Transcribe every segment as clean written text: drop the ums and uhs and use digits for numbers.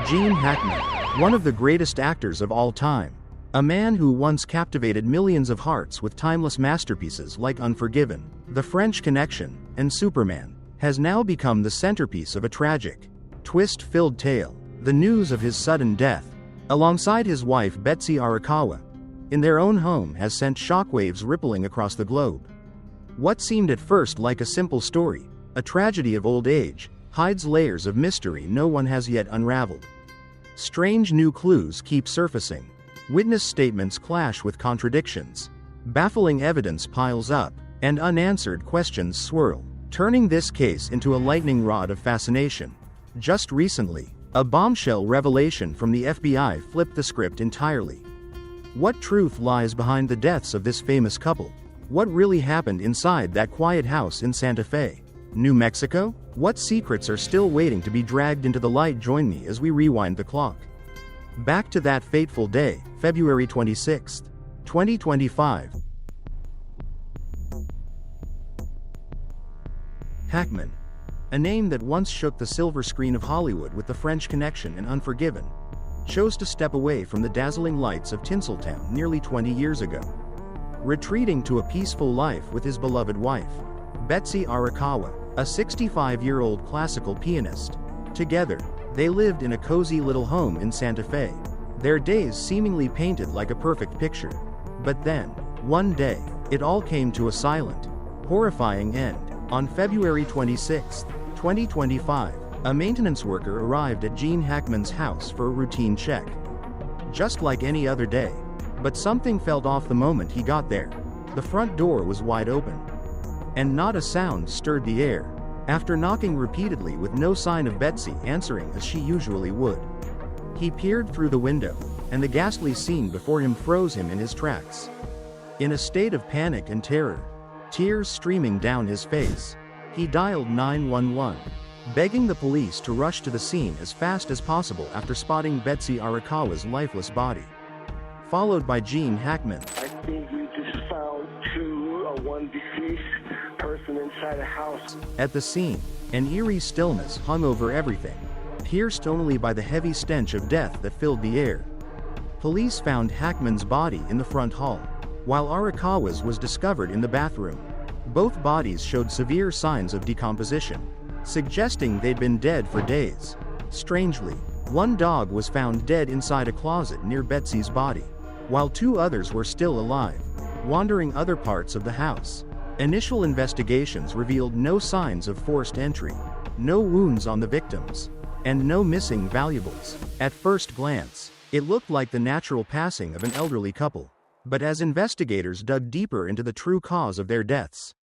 Gene Hackman, one of the greatest actors of all time. A man who once captivated millions of hearts with timeless masterpieces like Unforgiven, The French Connection, and Superman, has now become the centerpiece of a tragic, twist-filled tale. The news of his sudden death, alongside his wife Betsy Arakawa, in their own home has sent shockwaves rippling across the globe. What seemed at first like a simple story, a tragedy of old age, hides layers of mystery no one has yet unraveled. Strange new clues keep surfacing. Witness statements clash with contradictions. Baffling evidence piles up, and unanswered questions swirl, turning this case into a lightning rod of fascination. Just recently, a bombshell revelation from the FBI flipped the script entirely. What truth lies behind the deaths of this famous couple? What really happened inside that quiet house in Santa Fe, New Mexico? What secrets are still waiting to be dragged into the light? Join me as we rewind the clock. Back to that fateful day, February 26, 2025. Hackman, a name that once shook the silver screen of Hollywood with The French Connection and Unforgiven, chose to step away from the dazzling lights of Tinseltown nearly 20 years ago, retreating to a peaceful life with his beloved wife, Betsy Arakawa, a 65-year-old classical pianist. Together, they lived in a cozy little home in Santa Fe, their days seemingly painted like a perfect picture. But then, one day, it all came to a silent, horrifying end. On February 26, 2025, a maintenance worker arrived at Gene Hackman's house for a routine check. Just like any other day. But something felt off the moment he got there. The front door was wide open, and not a sound stirred the air. After knocking repeatedly with no sign of Betsy answering as she usually would, he peered through the window, and the ghastly scene before him froze him in his tracks. In a state of panic and terror, tears streaming down his face, he dialed 911, begging the police to rush to the scene as fast as possible after spotting Betsy Arakawa's lifeless body. Followed by Gene Hackman. I think we just found one deceased person inside a house. At the scene, an eerie stillness hung over everything, pierced only by the heavy stench of death that filled the air. Police found Hackman's body in the front hall, while Arakawa's was discovered in the bathroom. Both bodies showed severe signs of decomposition, suggesting they'd been dead for days. Strangely, one dog was found dead inside a closet near Betsy's body, while two others were still alive, wandering other parts of the house. Initial investigations revealed no signs of forced entry, no wounds on the victims, and no missing valuables. At first glance, it looked like the natural passing of an elderly couple. But as investigators dug deeper into the true cause of their deaths,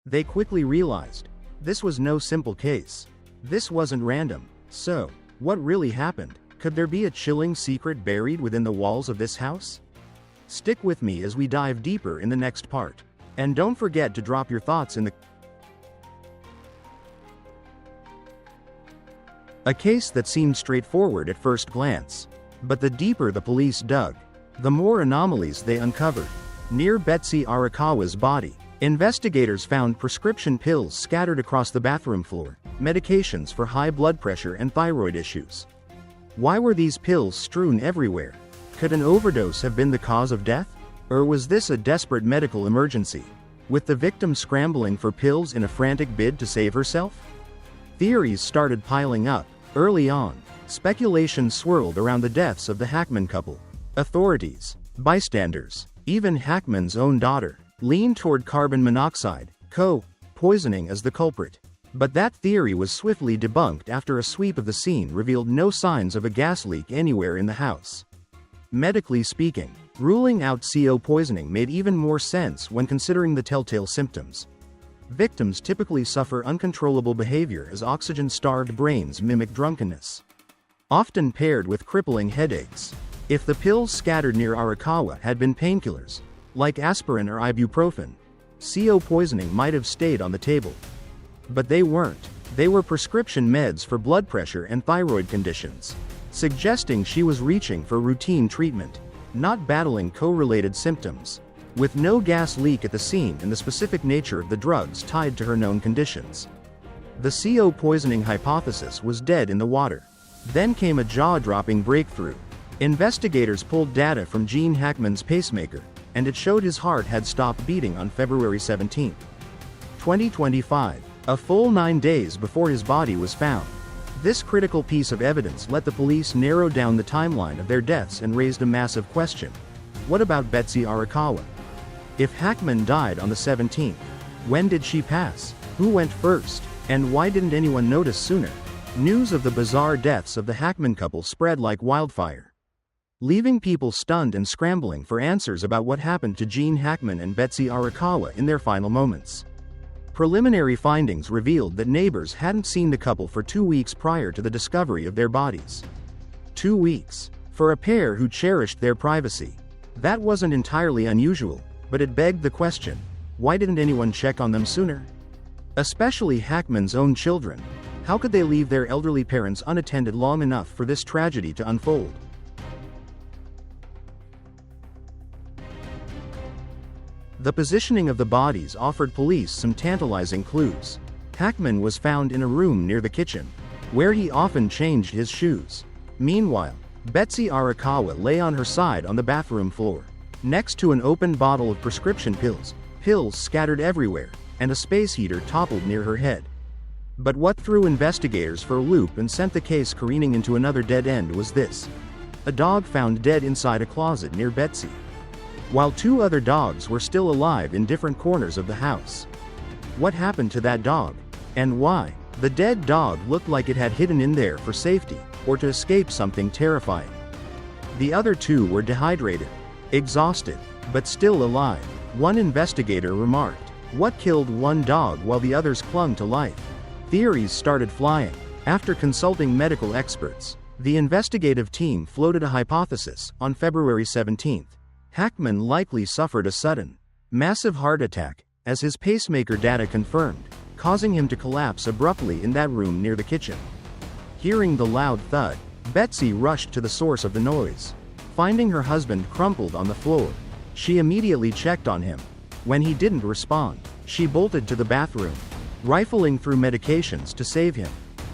they quickly realized this was no simple case. This wasn't random. So, what really happened? Could there be a chilling secret buried within the walls of this house? Stick with me as we dive deeper in the next part. And don't forget to drop your thoughts in the... A case that seemed straightforward at first glance. But the deeper the police dug, the more anomalies they uncovered. Near Betsy Arakawa's body, investigators found prescription pills scattered across the bathroom floor, medications for high blood pressure and thyroid issues. Why were these pills strewn everywhere? Could an overdose have been the cause of death? Or was this a desperate medical emergency, with the victim scrambling for pills in a frantic bid to save herself? Theories started piling up. Early on, speculation swirled around the deaths of the Hackman couple. Authorities, bystanders, even Hackman's own daughter, leaned toward carbon monoxide, poisoning as the culprit. But that theory was swiftly debunked after a sweep of the scene revealed no signs of a gas leak anywhere in the house. Medically speaking, ruling out CO poisoning made even more sense when considering the telltale symptoms. Victims typically suffer uncontrollable behavior as oxygen-starved brains mimic drunkenness, often paired with crippling headaches. If the pills scattered near Arakawa had been painkillers, like aspirin or ibuprofen, CO poisoning might have stayed on the table. But they weren't. They were prescription meds for blood pressure and thyroid conditions, suggesting she was reaching for routine treatment, not battling co-related symptoms. With no gas leak at the scene and the specific nature of the drugs tied to her known conditions, the CO poisoning hypothesis was dead in the water. Then came a jaw-dropping breakthrough. Investigators pulled data from Gene Hackman's pacemaker, and it showed his heart had stopped beating on February 17, 2025, a full 9 days before his body was found. This critical piece of evidence let the police narrow down the timeline of their deaths and raised a massive question. What about Betsy Arakawa? If Hackman died on the 17th, when did she pass? Who went first? And why didn't anyone notice sooner? News of the bizarre deaths of the Hackman couple spread like wildfire, leaving people stunned and scrambling for answers about what happened to Gene Hackman and Betsy Arakawa in their final moments. Preliminary findings revealed that neighbors hadn't seen the couple for 2 weeks prior to the discovery of their bodies. 2 weeks. For a pair who cherished their privacy. That wasn't entirely unusual, but it begged the question, why didn't anyone check on them sooner? Especially Hackman's own children. How could they leave their elderly parents unattended long enough for this tragedy to unfold? The positioning of the bodies offered police some tantalizing clues. Hackman was found in a room near the kitchen, where he often changed his shoes. Meanwhile, Betsy Arakawa lay on her side on the bathroom floor, next to an open bottle of prescription pills scattered everywhere, and a space heater toppled near her head. But what threw investigators for a loop and sent the case careening into another dead end was this: a dog found dead inside a closet near Betsy, while 2 other dogs were still alive in different corners of the house. What happened to that dog? And why? The dead dog looked like it had hidden in there for safety, or to escape something terrifying. The other 2 were dehydrated, exhausted, but still alive. One investigator remarked, "What killed one dog while the others clung to life?" Theories started flying. After consulting medical experts, the investigative team floated a hypothesis. On February 17th, Hackman likely suffered a sudden, massive heart attack, as his pacemaker data confirmed, causing him to collapse abruptly in that room near the kitchen. Hearing the loud thud, Betsy rushed to the source of the noise. Finding her husband crumpled on the floor, she immediately checked on him. When he didn't respond, she bolted to the bathroom, rifling through medications to save him.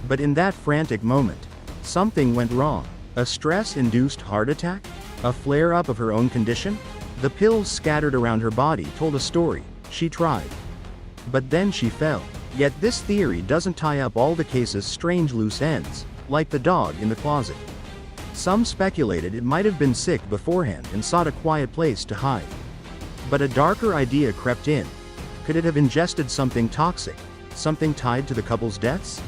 But in that frantic moment, something went wrong. A stress-induced heart attack? A flare-up of her own condition? The pills scattered around her body told a story. She tried. But then she fell. Yet this theory doesn't tie up all the case's strange loose ends, like the dog in the closet. Some speculated it might have been sick beforehand and sought a quiet place to hide. But a darker idea crept in. Could it have ingested something toxic, something tied to the couple's deaths?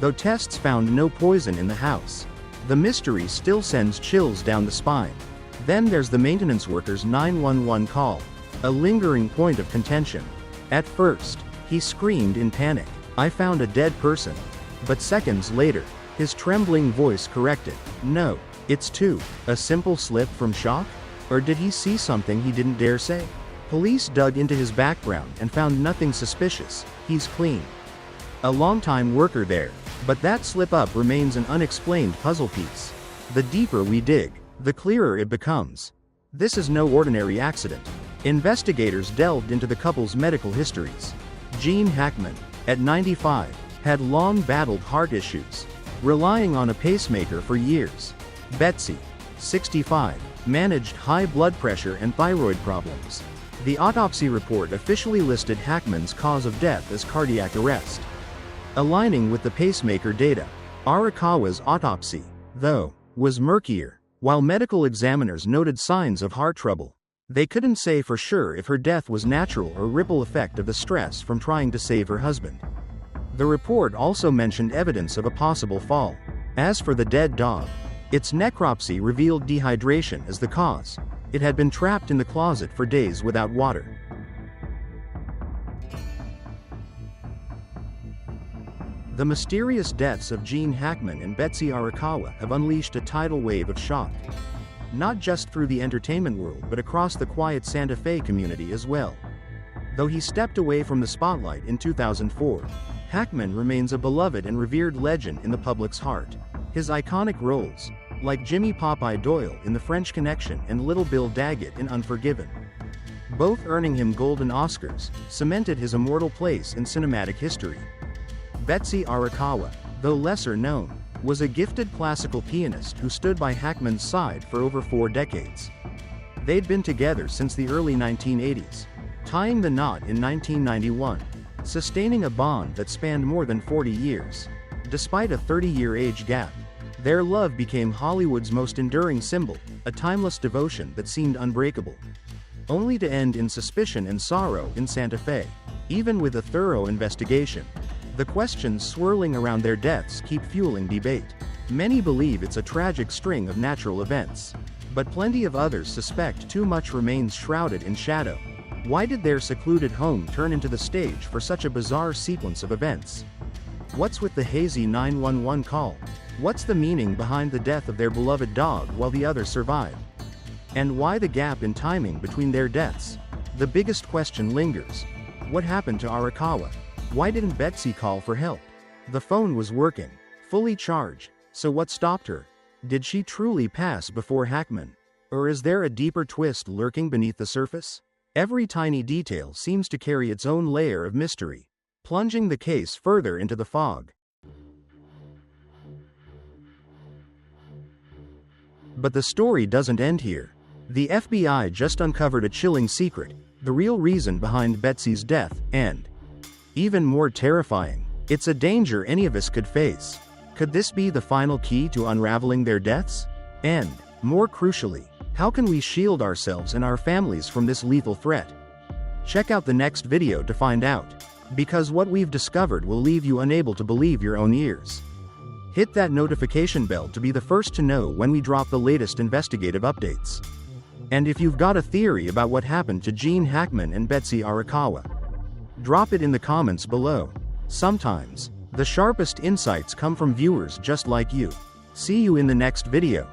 Though tests found no poison in the house, the mystery still sends chills down the spine. Then there's the maintenance worker's 911 call, a lingering point of contention. At first, he screamed in panic, "I found a dead person." But seconds later, his trembling voice corrected, "No, it's 2. A simple slip from shock? Or did he see something he didn't dare say?" Police dug into his background and found nothing suspicious. He's clean. A longtime worker there. But that slip-up remains an unexplained puzzle piece. The deeper we dig, the clearer it becomes. This is no ordinary accident. Investigators delved into the couple's medical histories. Gene Hackman, at 95, had long battled heart issues, relying on a pacemaker for years. Betsy, 65, managed high blood pressure and thyroid problems. The autopsy report officially listed Hackman's cause of death as cardiac arrest, aligning with the pacemaker data. Arakawa's autopsy, though, was murkier. While medical examiners noted signs of heart trouble, they couldn't say for sure if her death was natural or ripple effect of the stress from trying to save her husband. The report also mentioned evidence of a possible fall. As for the dead dog, its necropsy revealed dehydration as the cause. It had been trapped in the closet for days without water. The mysterious deaths of Gene Hackman and Betsy Arakawa have unleashed a tidal wave of shock. Not just through the entertainment world but across the quiet Santa Fe community as well. Though he stepped away from the spotlight in 2004, Hackman remains a beloved and revered legend in the public's heart. His iconic roles, like Jimmy Popeye Doyle in The French Connection and Little Bill Daggett in Unforgiven, both earning him Golden Oscars, cemented his immortal place in cinematic history. Betsy Arakawa, though lesser known, was a gifted classical pianist who stood by Hackman's side for over 4 decades. They'd been together since the early 1980s, tying the knot in 1991, sustaining a bond that spanned more than 40 years. Despite a 30-year age gap, their love became Hollywood's most enduring symbol, a timeless devotion that seemed unbreakable. Only to end in suspicion and sorrow in Santa Fe. Even with a thorough investigation, the questions swirling around their deaths keep fueling debate. Many believe it's a tragic string of natural events, but plenty of others suspect too much remains shrouded in shadow. Why did their secluded home turn into the stage for such a bizarre sequence of events? What's with the hazy 911 call? What's the meaning behind the death of their beloved dog while the others survived? And why the gap in timing between their deaths? The biggest question lingers. What happened to Arakawa? Why didn't Betsy call for help? The phone was working, fully charged, so what stopped her? Did she truly pass before Hackman? Or is there a deeper twist lurking beneath the surface? Every tiny detail seems to carry its own layer of mystery, plunging the case further into the fog. But the story doesn't end here. The FBI just uncovered a chilling secret, the real reason behind Betsy's death, and, even more terrifying, it's a danger any of us could face. Could this be the final key to unraveling their deaths? And, more crucially, how can we shield ourselves and our families from this lethal threat? Check out the next video to find out. Because what we've discovered will leave you unable to believe your own ears. Hit that notification bell to be the first to know when we drop the latest investigative updates. And if you've got a theory about what happened to Gene Hackman and Betsy Arakawa, drop it in the comments below. Sometimes, the sharpest insights come from viewers just like you. See you in the next video.